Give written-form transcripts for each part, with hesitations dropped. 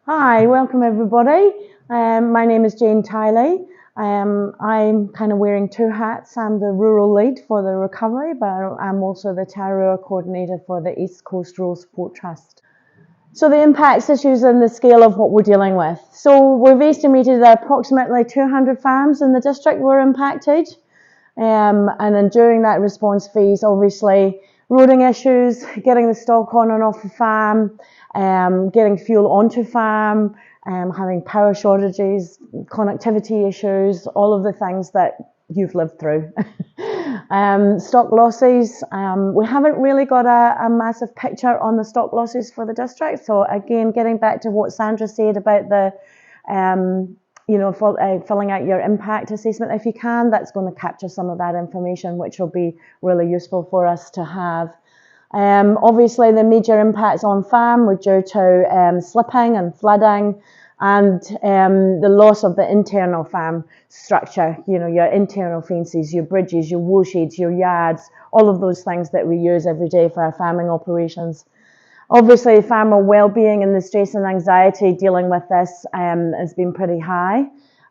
Hi, welcome everybody. My name is Jane Tiley. I'm kind of wearing two hats. I'm the rural lead for the recovery, but I'm also the Tararua coordinator for the East Coast Rural Support Trust. So the impacts, issues and the scale of what we're dealing with. So we've estimated that approximately 200 farms in the district were impacted. And then during that response phase, obviously, roading issues, getting the stock on and off the farm, getting fuel onto farm, having power shortages, connectivity issues, all of the things that you've lived through. Stock losses, we haven't really got a massive picture on the stock losses for the district. So again, getting back to what Sandra said about the filling out your impact assessment if you can, that's going to capture some of that information, which will be really useful for us to have. Obviously, the major impacts on farm were due to slipping and flooding and the loss of the internal farm structure, your internal fences, your bridges, your wool sheds, your yards, all of those things that we use every day for our farming operations. Obviously, farmer well-being and the stress and anxiety dealing with this has been pretty high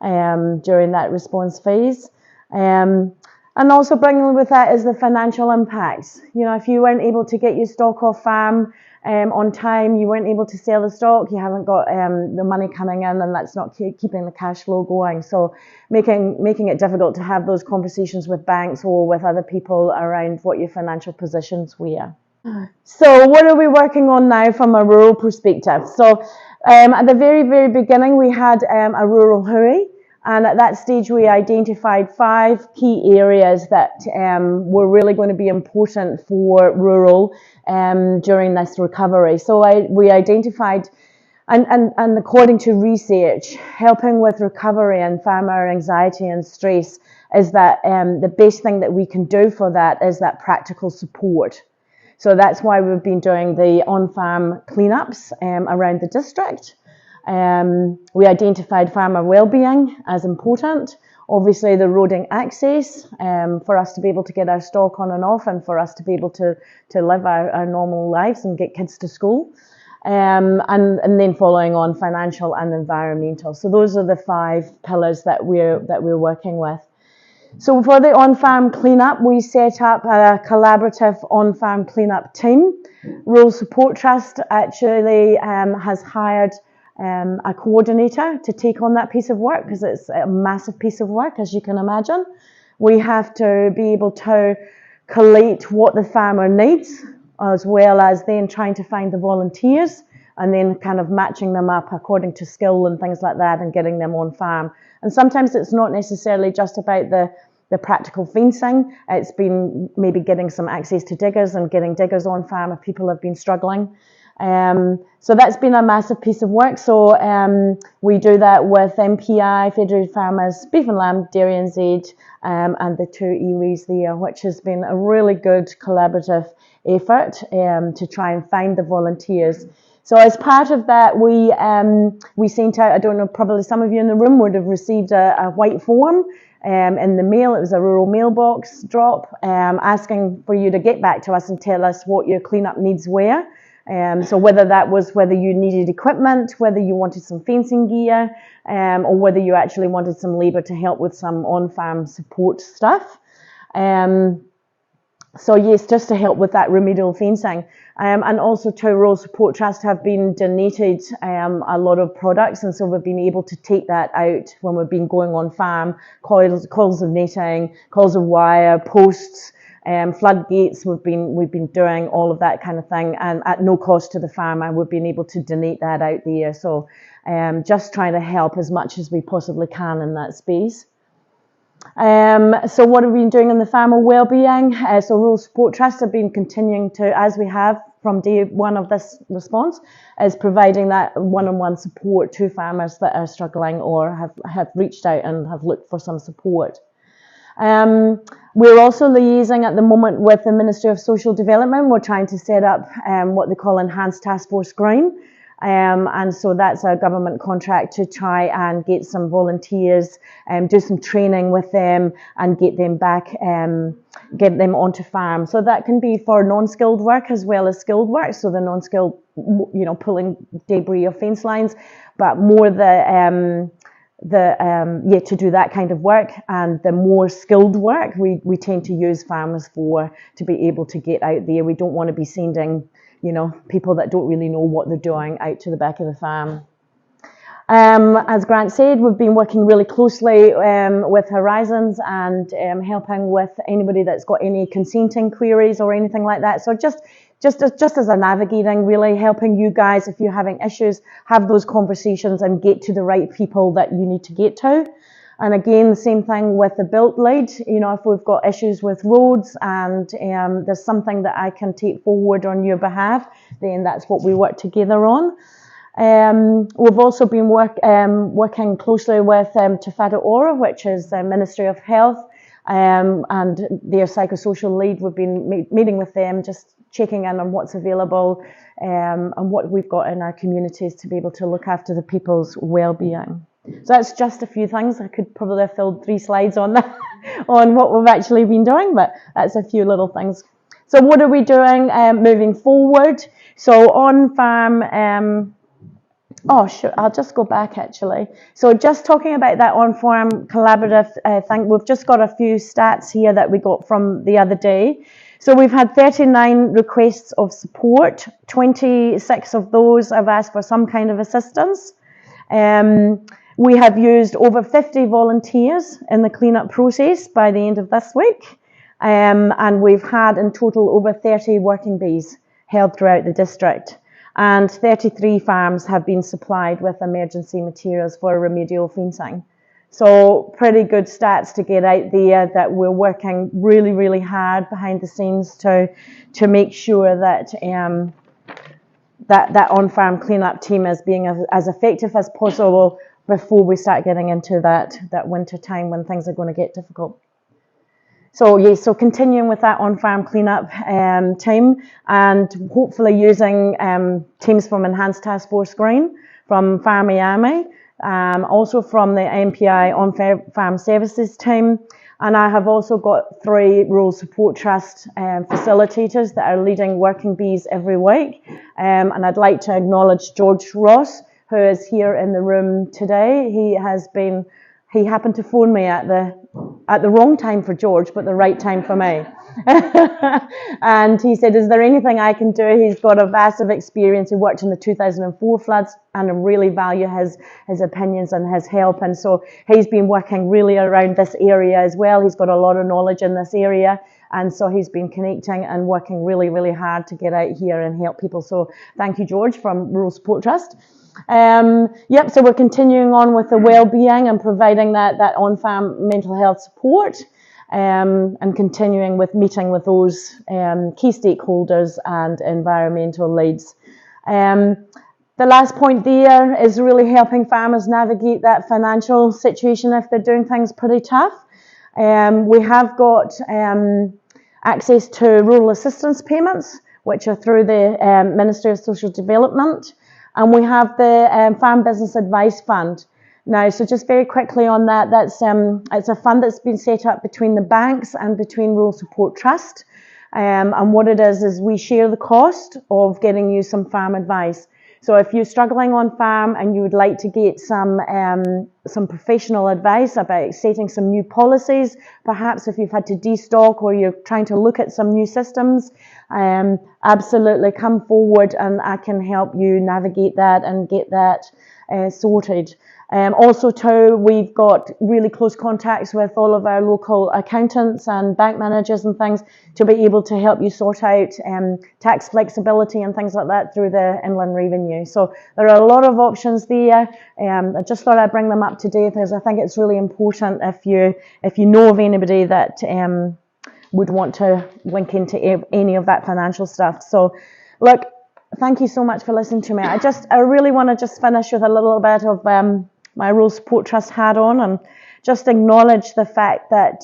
during that response phase. And also bringing with that is the financial impacts. If you weren't able to get your stock off farm on time, you weren't able to sell the stock, you haven't got the money coming in, and that's not keeping the cash flow going. So making it difficult to have those conversations with banks or with other people around what your financial positions were. So what are we working on now from a rural perspective? So at the very, very beginning, we had a rural hui. And at that stage, we identified 5 key areas that were really going to be important for rural during this recovery. So we identified, and according to research, helping with recovery and farmer anxiety and stress is that the best thing that we can do for that is that practical support. So that's why we've been doing the on-farm cleanups around the district. We identified farmer well-being as important. Obviously, the roading access for us to be able to get our stock on and off, and for us to be able to live our normal lives and get kids to school. And then following on financial and environmental. So those are the 5 pillars that we're working with. So for the on-farm cleanup, we set up a collaborative on-farm cleanup team. Rural Support Trust actually has hired a coordinator to take on that piece of work, because it's a massive piece of work, as you can imagine. We have to be able to collate what the farmer needs, as well as then trying to find the volunteers, and then kind of matching them up according to skill and things like that, and getting them on farm. And sometimes it's not necessarily just about the practical fencing. It's been maybe getting some access to diggers and getting diggers on farm if people have been struggling. So that's been a massive piece of work. So we do that with MPI, Federated Farmers, Beef and Lamb, Dairy NZ, and the 2 iwis there, which has been a really good collaborative effort to try and find the volunteers. So as part of that, we sent out, I don't know, probably some of you in the room would have received a white form in the mail. It was a rural mailbox drop asking for you to get back to us and tell us what your cleanup needs were. So whether you needed equipment, whether you wanted some fencing gear, or whether you actually wanted some labour to help with some on-farm support stuff. So yes, just to help with that remedial fencing. And also to Rural Support Trust have been donated a lot of products, and so we've been able to take that out when we've been going on farm, coils of netting, coils of wire, posts, floodgates. We've been doing all of that kind of thing, and at no cost to the farmer, we've been able to donate that out there. So just trying to help as much as we possibly can in that space. So what have we been doing in the farmer wellbeing? So Rural Support Trust have been continuing to, as we have from day one of this response, is providing that one-on-one support to farmers that are struggling or have reached out and have looked for some support. We're also liaising at the moment with the Ministry of Social Development. We're trying to set up what they call Enhanced Task Force Green. And so that's a government contract to try and get some volunteers, do some training with them and get them back, get them onto farm. So that can be for non-skilled work as well as skilled work. So the non-skilled, pulling debris off fence lines, but more to do that kind of work. And the more skilled work we tend to use farmers for, to be able to get out there. We don't want to be sending people that don't really know what they're doing out to the back of the farm. As Grant said, we've been working really closely with Horizons and helping with anybody that's got any consenting queries or anything like that. So just as a navigating, really helping you guys, if you're having issues, have those conversations and get to the right people that you need to get to. And again, the same thing with the built lead. If we've got issues with roads and there's something that I can take forward on your behalf, then that's what we work together on. We've also been working closely with Te Whatu Ora, which is the Ministry of Health, and their psychosocial lead. We've been meeting with them, just checking in on what's available and what we've got in our communities to be able to look after the people's well-being. So that's just a few things. I could probably have filled 3 slides on that, on what we've actually been doing, but that's a few little things. So what are we doing moving forward? So on farm, I'll just go back actually. So just talking about that on farm collaborative thing, we've just got a few stats here that we got from the other day. So we've had 39 requests of support. 26 of those have asked for some kind of assistance. We have used over 50 volunteers in the cleanup process by the end of this week. And we've had in total over 30 working bees held throughout the district. And 33 farms have been supplied with emergency materials for remedial fencing. So pretty good stats to get out there, that we're working really, really hard behind the scenes to make sure that that on-farm cleanup team is being as effective as possible before we start getting into that winter time when things are going to get difficult. So so continuing with that on-farm cleanup team, and hopefully using teams from Enhanced Task Force Green, from Farmiami, also from the MPI on-farm services team. And I have also got 3 Rural Support Trust facilitators that are leading working bees every week. And I'd like to acknowledge George Ross, who is here in the room today. He happened to phone me at the wrong time for George, but the right time for me. And he said, is there anything I can do? He's got a vast of experience. He worked in the 2004 floods, and I really value his opinions and his help. And so he's been working really around this area as well. He's got a lot of knowledge in this area. And so he's been connecting and working really, really hard to get out here and help people. So thank you, George, from Rural Support Trust. So we're continuing on with the well-being and providing that on-farm mental health support, and continuing with meeting with those key stakeholders and environmental leads. The last point there is really helping farmers navigate that financial situation if they're doing things pretty tough. We have got access to rural assistance payments, which are through the Ministry of Social Development. And we have the Farm Business Advice Fund. Now, so just very quickly on that, it's a fund that's been set up between the banks and between Rural Support Trust. And what it is we share the cost of getting you some farm advice. So if you're struggling on farm and you would like to get some professional advice about setting some new policies, perhaps if you've had to destock or you're trying to look at some new systems, absolutely come forward and I can help you navigate that and get that sorted. Also too, we've got really close contacts with all of our local accountants and bank managers and things to be able to help you sort out tax flexibility and things like that through the Inland Revenue. So there are a lot of options there. I just thought I'd bring them up to date because I think it's really important if you know of anybody that would want to link into any of that financial stuff. So look, thank you so much for listening to me. I really want to just finish with a little bit of my Rural Support Trust hat on and just acknowledge the fact that,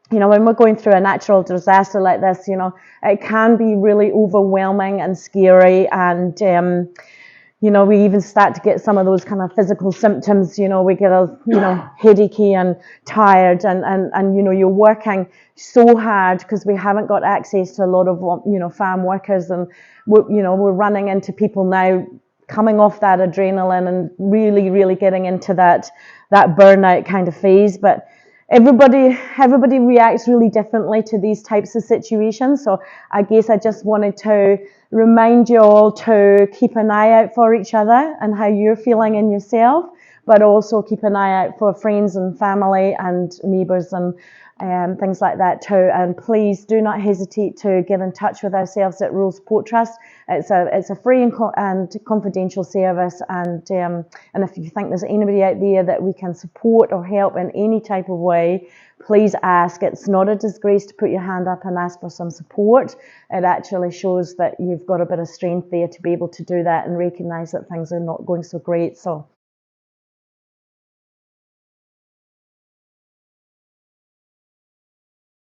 when we're going through a natural disaster like this, it can be really overwhelming and scary, and you know, we even start to get some of those kind of physical symptoms. You know, we get a, you know, headachy and tired, and you know, you're working so hard because we haven't got access to a lot of, you know, farm workers, and you know, we're running into people now coming off that adrenaline and really getting into that burnout kind of phase. But everybody reacts really differently to these types of situations. So I guess I just wanted to remind you all to keep an eye out for each other and how you're feeling in yourself, but also keep an eye out for friends and family and neighbours and things like that too. And please do not hesitate to get in touch with ourselves at Rural Support Trust. It's a free and confidential service, and if you think there's anybody out there that we can support or help in any type of way, please ask. It's not a disgrace to put your hand up and ask for some support. It actually shows that you've got a bit of strength there to be able to do that and recognise that things are not going so great. So